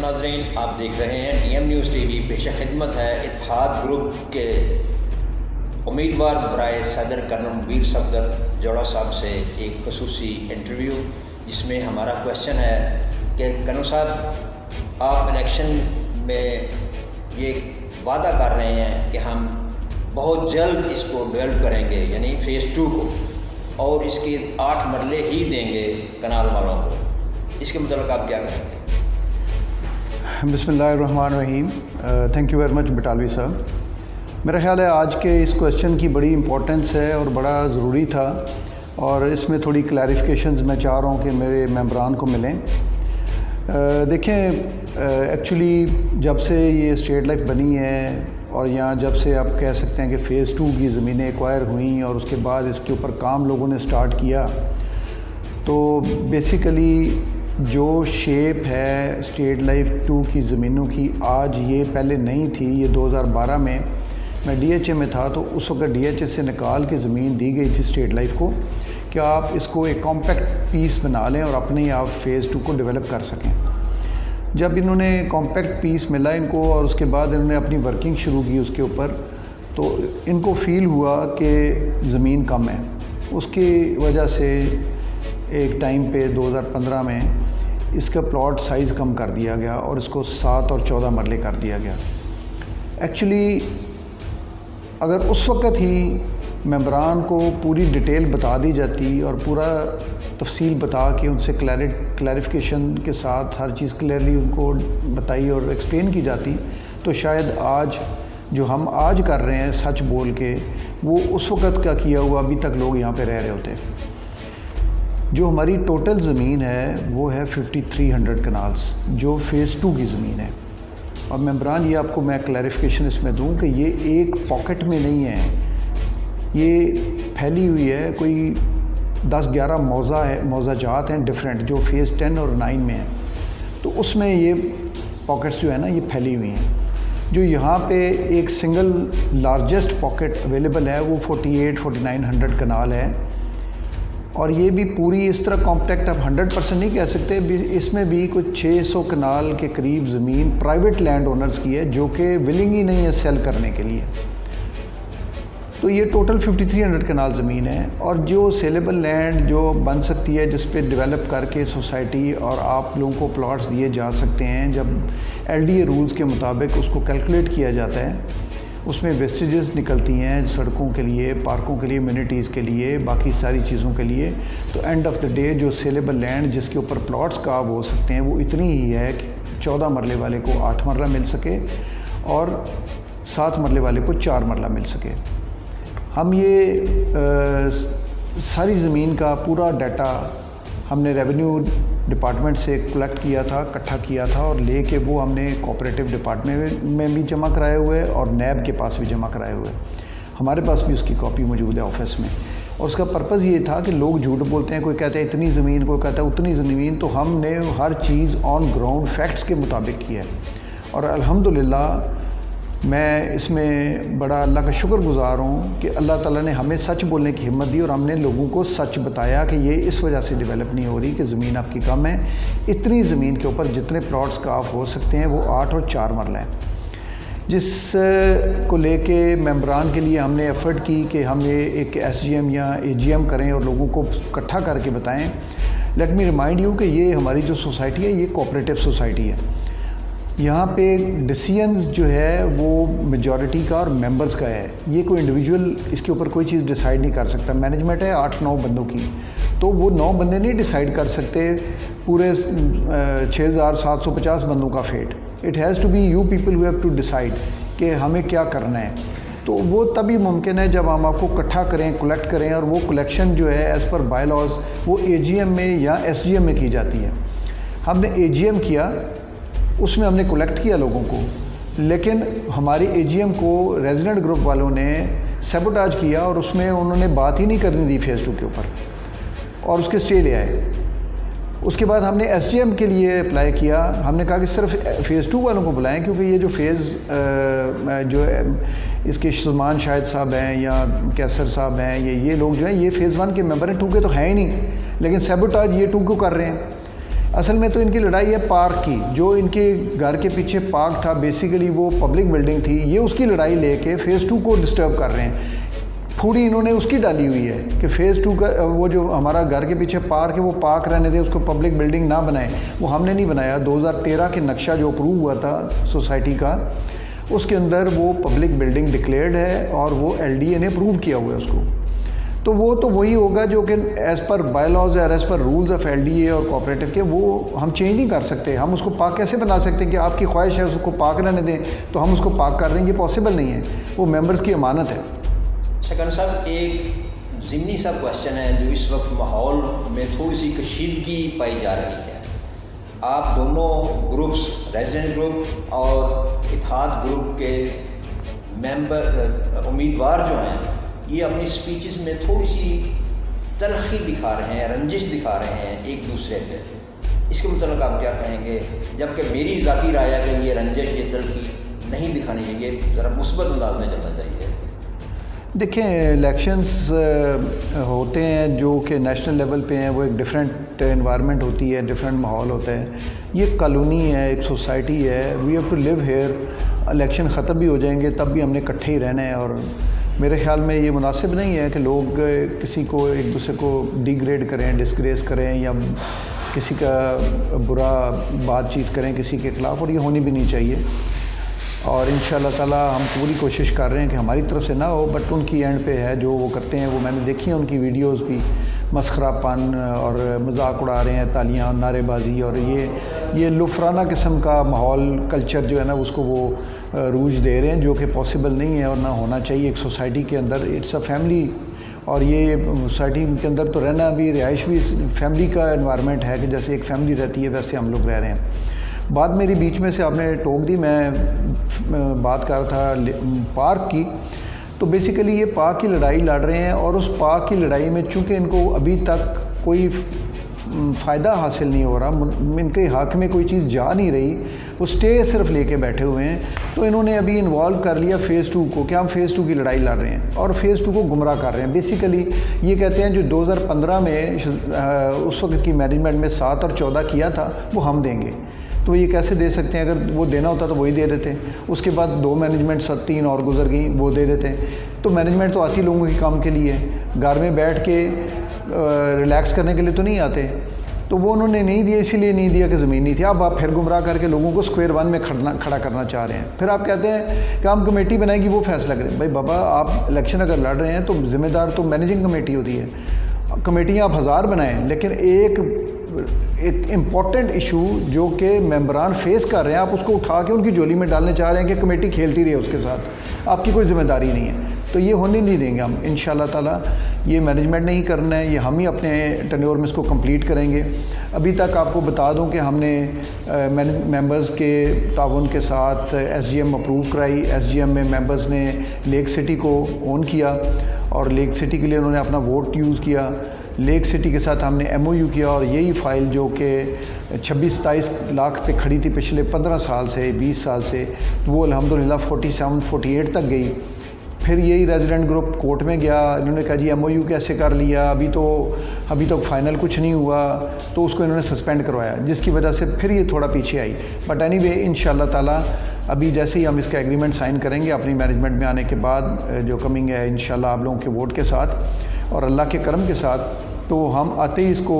नाज़रीन, आप देख रहे हैं DM न्यूज़ TV। पेश खिदमत है इत्तेहाद ग्रुप के उम्मीदवार बराए सदर कर्नल वीर सफदर जोड़ा साहब से एक खसूसी इंटरव्यू, जिसमें हमारा क्वेश्चन है कि कर्नल साहब, आप इलेक्शन में ये वादा कर रहे हैं कि हम बहुत जल्द इसको डेवलप करेंगे, यानी फ़ेज़ 2 को, और इसके 8 मरले ही देंगे कनाल वालों को। इसके मतलब आप क्या कहेंगे? बिस्मिल्लाहिर्रहमानिर्रहीम। Thank you very much Batalvi साहब। मेरा ख्याल है आज के इस क्वेश्चन की बड़ी इम्पोर्टेंस है और बड़ा ज़रूरी था, और इसमें थोड़ी क्लैरिफिकेशंस मैं चाह रहा हूँ कि मेरे मेंबरान को मिलें। देखें, एक्चुअली जब से ये स्टेट लाइफ बनी है और यहाँ जब से आप कह सकते हैं कि फ़ेज़ 2 की ज़मीनें एक्वायर हुई और उसके बाद इसके ऊपर काम लोगों ने स्टार्ट किया, तो बेसिकली जो शेप है स्टेट लाइफ 2 की ज़मीनों की आज, ये पहले नहीं थी। ये 2012 में मैं DHA में था, तो उस वक्त DHA से निकाल के ज़मीन दी गई थी स्टेट लाइफ को कि आप इसको एक कॉम्पैक्ट पीस बना लें और अपने ही आप फ़ेज़ 2 को डेवलप कर सकें। जब इन्होंने कॉम्पैक्ट पीस मिला इनको और उसके बाद इन्होंने अपनी वर्किंग शुरू की उसके ऊपर, तो इनको फ़ील हुआ कि ज़मीन कम है। उसकी वजह से एक टाइम पे 2015 में इसका प्लॉट साइज़ कम कर दिया गया और इसको 7 और 14 मरले कर दिया गया। एक्चुअली अगर उस वक़्त ही मेंबरान को पूरी डिटेल बता दी जाती और पूरा तफसील बता के उनसे क्लैरिफिकेशन के साथ हर चीज़ क्लियरली उनको बताई और एक्सप्लेन की जाती, तो शायद आज जो हम आज कर रहे हैं सच बोल के, वो उस वक़्त का किया हुआ अभी तक लोग यहाँ पे रह रहे होते। जो हमारी टोटल ज़मीन है वो है 5300 कनाल्स, जो फ़ेज़ 2 की ज़मीन है। और मेंबरान, ये आपको मैं क्लैरिफिकेशन इसमें दूं कि ये एक पॉकेट में नहीं है, ये फैली हुई है। कोई 10-11 मौज़ाजात हैं डिफरेंट, जो फ़ेज़ 10 और 9 में हैं। तो उसमें ये पॉकेट्स जो है ना, ये फैली हुई हैं। जो यहाँ पे एक सिंगल लार्जेस्ट पॉकेट अवेलेबल है वो 48-4900 कनाल है, और ये भी पूरी इस तरह कॉम्पैक्ट आप 100% नहीं कह सकते। इसमें भी कुछ 600 कनाल के करीब ज़मीन प्राइवेट लैंड ओनर्स की है, जो कि विलिंग ही नहीं है सेल करने के लिए। तो ये टोटल 5300 कनाल ज़मीन है, और जो सेलेबल लैंड जो बन सकती है जिस पे डेवलप करके सोसाइटी और आप लोगों को प्लॉट्स दिए जा सकते हैं, जब LDA रूल्स के मुताबिक उसको कैलकुलेट किया जाता है, उसमें वेस्टेजेस निकलती हैं सड़कों के लिए, पार्कों के लिए, एमिनिटीज़ के लिए, बाकी सारी चीज़ों के लिए। तो एंड ऑफ द डे जो सेलेबल लैंड जिसके ऊपर प्लॉट्स काब हो सकते हैं वो इतनी ही है कि 14 मरले वाले को 8 मरला मिल सके और 7 मरले वाले को 4 मरला मिल सके। हम ये सारी ज़मीन का पूरा डाटा हमने रेवेन्यू डिपार्टमेंट से कलेक्ट किया था, इकट्ठा किया था, और लेके वो हमने कोऑपरेटिव डिपार्टमेंट में भी जमा कराए हुए और NAB के पास भी जमा कराए हुए। हमारे पास भी उसकी कॉपी मौजूद है ऑफिस में। और उसका पर्पज़ ये था कि लोग झूठ बोलते हैं, कोई कहता है इतनी ज़मीन, कोई कहता है उतनी ज़मीन। तो हमने हर चीज़ ऑन ग्राउंड फैक्ट्स के मुताबिक की है, और अल्हम्दुलिल्लाह मैं इसमें बड़ा अल्लाह का शुक्रगुज़ार हूँ कि अल्लाह ताला ने हमें सच बोलने की हिम्मत दी और हमने लोगों को सच बताया कि ये इस वजह से डेवलप नहीं हो रही कि ज़मीन आपकी कम है। इतनी ज़मीन के ऊपर जितने प्लॉट्स का आप हो सकते हैं वो 8 और 4 मरला है, जिस को लेके मेंबरान के लिए हमने एफ़र्ट की कि हम ये एक SGM या AGM करें और लोगों को इकट्ठा करके बताएं। लेट मी रिमाइंड यू कि ये हमारी जो सोसाइटी है ये कोऑपरेटिव सोसाइटी है। यहाँ पे डिसीजंस जो है वो मेजॉरिटी का और मेंबर्स का है। ये कोई इंडिविजुअल इसके ऊपर कोई चीज़ डिसाइड नहीं कर सकता। मैनेजमेंट है 8-9 बंदों की, तो वो 9 बंदे नहीं डिसाइड कर सकते पूरे 6750 बंदों का fate. It has to be you people who have to decide कि हमें क्या करना है। तो वो तभी मुमकिन है जब हम आपको इकट्ठा करें, कलेक्ट करें, और वो कलेक्शन जो है एज़ पर बाय लॉज वो AGM में या SGM में की जाती है। हमने AGM किया, उसमें हमने कलेक्ट किया लोगों को, लेकिन हमारी AGM को रेजिडेंट ग्रुप वालों ने सैबोटाज किया और उसमें उन्होंने बात ही नहीं करने दी फ़ेज़ 2 के ऊपर, और उसके स्टे ले आए। उसके बाद हमने SGM के लिए अप्लाई किया। हमने कहा कि सिर्फ फ़ेज़ 2 वालों को बुलाएं, क्योंकि ये जो फ़ेज़ जो इसके सुलेमान शाहिद साहब हैं या कैसर साहब हैं, ये लोग जो हैं ये फ़ेज़ 1 के मेंबर हैं, 2 के तो हैं ही नहीं, लेकिन सैबोटाज ये 2 को कर रहे हैं। असल में तो इनकी लड़ाई है पार्क की। जो इनके घर के पीछे पार्क था, बेसिकली वो पब्लिक बिल्डिंग थी, ये उसकी लड़ाई लेके फ़ेज़ 2 को डिस्टर्ब कर रहे हैं। थोड़ी इन्होंने उसकी डाली हुई है कि फ़ेज़ 2 का वो जो हमारा घर के पीछे पार्क है वो पार्क रहने दें, उसको पब्लिक बिल्डिंग ना बनाएं। वो हमने नहीं बनाया। 2013 के नक्शा जो अप्रूव हुआ था सोसाइटी का, उसके अंदर वो पब्लिक बिल्डिंग डिक्लेयर्ड है और वो LDA ने अप्रूव किया हुआ है उसको। तो वो तो वही होगा जो कि एज़ पर बाय लॉज और as per rules of LDA और कोऑपरेटिव के, वो हम चेंज नहीं कर सकते। हम उसको पार्क कैसे बना सकते हैं कि आपकी ख्वाहिश है उसको पार्क रहने दें तो हम उसको पार्क कर दें? ये पॉसिबल नहीं है, वो मेंबर्स की अमानत है। सेकंड साहब, एक ज़िमनी सा क्वेश्चन है जो इस वक्त माहौल में थोड़ी सी कशीदगी पाई जा रही है। आप दोनों ग्रुप्स, रेजिडेंट ग्रुप और इत्तेहाद ग्रुप के मेंबर उम्मीदवार जो हैं, ये अपनी स्पीचेस में थोड़ी सी तलखी दिखा रहे हैं, रंजिश दिखा रहे हैं एक दूसरे पे। इसके मतलब आप क्या कहेंगे? जबकि मेरी ज़ाती राय है कि ये रंजिश, ये तलखी नहीं दिखानी चाहिए, ज़रा मुस्बत अंदाज में चलना चाहिए। देखें, इलेक्शंस होते हैं जो कि नेशनल लेवल पे हैं, वो एक डिफरेंट एनवायरनमेंट होती है, डिफरेंट माहौल होता है। ये कॉलोनी है, एक सोसाइटी है, we have to live here. Election ख़त्म भी हो जाएंगे तब भी हमने इकट्ठे ही रहना है। और मेरे ख़्याल में ये मुनासिब नहीं है कि लोग किसी को, एक दूसरे को डिग्रेड करें, डिस्ग्रेस करें या किसी का बुरा बातचीत करें किसी के ख़िलाफ़, और ये होनी भी नहीं चाहिए। और इंशाअल्लाह ताला हम पूरी कोशिश कर रहे हैं कि हमारी तरफ से ना हो, बट उनकी एंड पे है जो वो करते हैं। वो मैंने देखी है उनकी वीडियोस भी, मस्खरापन और मजाक उड़ा रहे हैं, तालियां, नारेबाजी, और ये लुफराना किस्म का माहौल, कल्चर जो है ना उसको वो रूज दे रहे हैं, जो कि पॉसिबल नहीं है और ना होना चाहिए एक सोसाइटी के अंदर। इट्स अ फैमिली, और ये सोसाइटी के अंदर तो रहना भी, रिहाइश भी फैमिली का एनवायरनमेंट है कि जैसे एक फैमिली रहती है वैसे हम लोग रह रहे हैं। बात मेरी बीच में से आपने टोक दी, मैं बात कर रहा था पार्क की। तो बेसिकली ये पार्क की लड़ाई लड़ रहे हैं, और उस पार्क की लड़ाई में चूँकि इनको अभी तक कोई फ़ायदा हासिल नहीं हो रहा, इनके हक़ में कोई चीज़ जा नहीं रही, वो स्टे सिर्फ लेके बैठे हुए हैं, तो इन्होंने अभी इन्वॉल्व कर लिया फ़ेज़ 2 को कि हम फ़ेज़ 2 की लड़ाई लड़ रहे हैं और फ़ेज़ 2 को गुमराह कर रहे हैं। बेसिकली ये कहते हैं जो 2015 में उस वक्त की मैनेजमेंट में 7 और 14 किया था वो हम देंगे। तो ये कैसे दे सकते हैं? अगर वो देना होता तो वही दे देते। उसके बाद 2 मैनेजमेंट 3 और गुजर गई, वो दे देते। तो मैनेजमेंट तो आती लोगों के काम के लिए, घर में बैठ के रिलैक्स करने के लिए तो नहीं आते। तो वो उन्होंने नहीं दिया, इसीलिए नहीं दिया कि ज़मीन नहीं थी। अब आप फिर गुमराह करके लोगों को स्क्वायर 1 में खड़ा करना चाह रहे हैं। फिर आप कहते हैं कि हम कमेटी बनाएगी, वो फैसला करें। भाई बाबा, आप इलेक्शन अगर लड़ रहे हैं तो ज़िम्मेदार तो मैनेजिंग कमेटी होती है। कमेटियाँ आप 1000 बनाएं, लेकिन एक इम्पॉर्टेंट इशू जो कि मेंबरान फेस कर रहे हैं, आप उसको उठा के उनकी झोली में डालने चाह रहे हैं कि कमेटी खेलती रहे उसके साथ, आपकी कोई ज़िम्मेदारी नहीं है। तो ये होने नहीं देंगे हम इंशाल्लाह ताला। ये मैनेजमेंट नहीं करना है, ये हम ही अपने टेन्योर में इसको कंप्लीट करेंगे। अभी तक आपको बता दूं कि हमने मेंबर्स के ताउन के साथ SGM अप्रूव कराई। SGM में मेंबर्स ने लेक सिटी को ओन किया और लेक सिटी के लिए उन्होंने अपना वोट यूज़ किया। लेक सिटी के साथ हमने MOU किया, और यही फ़ाइल जो कि 26-27 लाख पे खड़ी थी पिछले 15 साल से, 20 साल से, तो वो अल्हम्दुलिल्लाह 47-48 तक गई। फिर यही रेजिडेंट ग्रुप कोर्ट में गया, इन्होंने कहा जी MOU कैसे कर लिया, अभी तो फाइनल कुछ नहीं हुआ, तो उसको इन्होंने सस्पेंड करवाया, जिसकी वजह से फिर ये थोड़ा पीछे आई। बट एनीवे इंशाल्लाह ताला अभी जैसे ही हम इसका एग्रीमेंट साइन करेंगे अपनी मैनेजमेंट में आने के बाद, जो कमिंग है इंशाल्लाह आप लोगों के वोट के साथ और अल्लाह के करम के साथ, तो हम आते ही इसको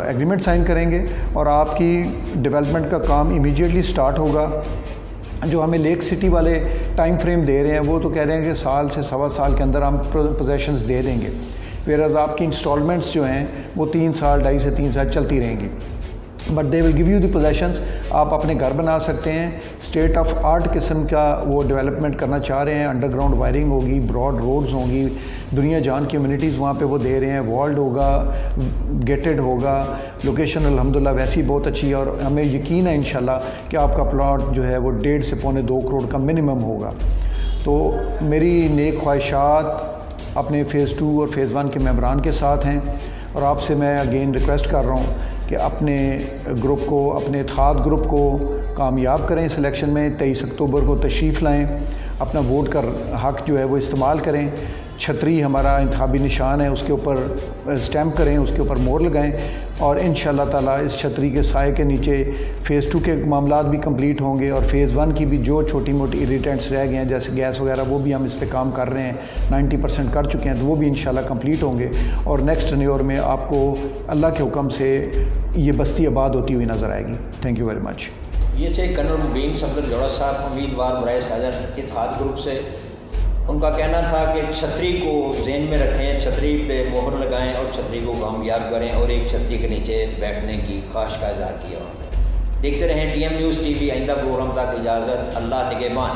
एग्रीमेंट साइन करेंगे और आपकी डेवलपमेंट का काम इमीडिएटली स्टार्ट होगा। जो हमें लेक सिटी वाले टाइम फ्रेम दे रहे हैं वो तो कह रहे हैं कि साल से 1.25 साल के अंदर हम पोजेशंस दे देंगे, वेराज आपकी इंस्टॉलमेंट्स जो हैं वो 3 साल, 2.5 से 3 साल चलती रहेंगी। But they will give you the possessions, आप अपने घर बना सकते हैं। स्टेट ऑफ आर्ट किस्म का वो डेवलपमेंट करना चाह रहे हैं, अंडरग्राउंड वायरिंग होगी, ब्रॉड रोड्स होंगी, दुनिया जान कम्युनिटीज़ वहाँ पे वो दे रहे हैं, वॉल्ड होगा, गेटेड होगा, लोकेशन अल्हम्दुलिल्लाह वैसी बहुत अच्छी है और हमें यकीन है इंशाल्लाह कि आपका प्लॉट जो है वो 1.5 से 2.25 करोड़ का मिनिमम होगा। तो मेरी नेक ख्वाहिशात अपने फ़ेज़ 2 और फ़ेज़ 1 के मेंबरान के साथ हैं और आपसे मैं अगेन रिक्वेस्ट कर रहा हूँ कि अपने ग्रुप को, अपने इत्तेहाद ग्रुप को कामयाब करें इस इलेक्शन में। 23 अक्टूबर को तशरीफ़ लाएँ, अपना वोट का हक़ जो है वो इस्तेमाल करें। छतरी हमारा इंतखाबी निशान है, उसके ऊपर स्टैम्प करें, उसके ऊपर मोहर लगाएं और इंशाअल्लाह ताला इस छतरी के साए के नीचे फ़ेज़ 2 के मामलात भी कंप्लीट होंगे और फ़ेज़ 1 की भी जो छोटी मोटी इरिटेंट्स रह गए हैं जैसे गैस वगैरह, वो भी हम इस पे काम कर रहे हैं, 90% कर चुके हैं, तो वो भी इंशाअल्लाह कंप्लीट होंगे और नेक्स्ट टेन्योर में आपको अल्लाह के हुक्म से ये बस्ती आबाद होती हुई नज़र आएगी। Thank you very much. ये थे कर्नल मुबीन सफदर जोड़ा साहब, उम्मीदवार बराए सदर इत्तेहाद ग्रुप से। उनका कहना था कि छतरी को ज़हन में रखें, छतरी पे मोहर लगाएं और छतरी को कामयाब करें और एक छतरी के नीचे बैठने की ख्वाहिश का इज़हार किया उन्होंने। देखते रहें TM न्यूज़ TV। आइंदा प्रोग्राम तक इजाज़त, अल्लाह निगहबान।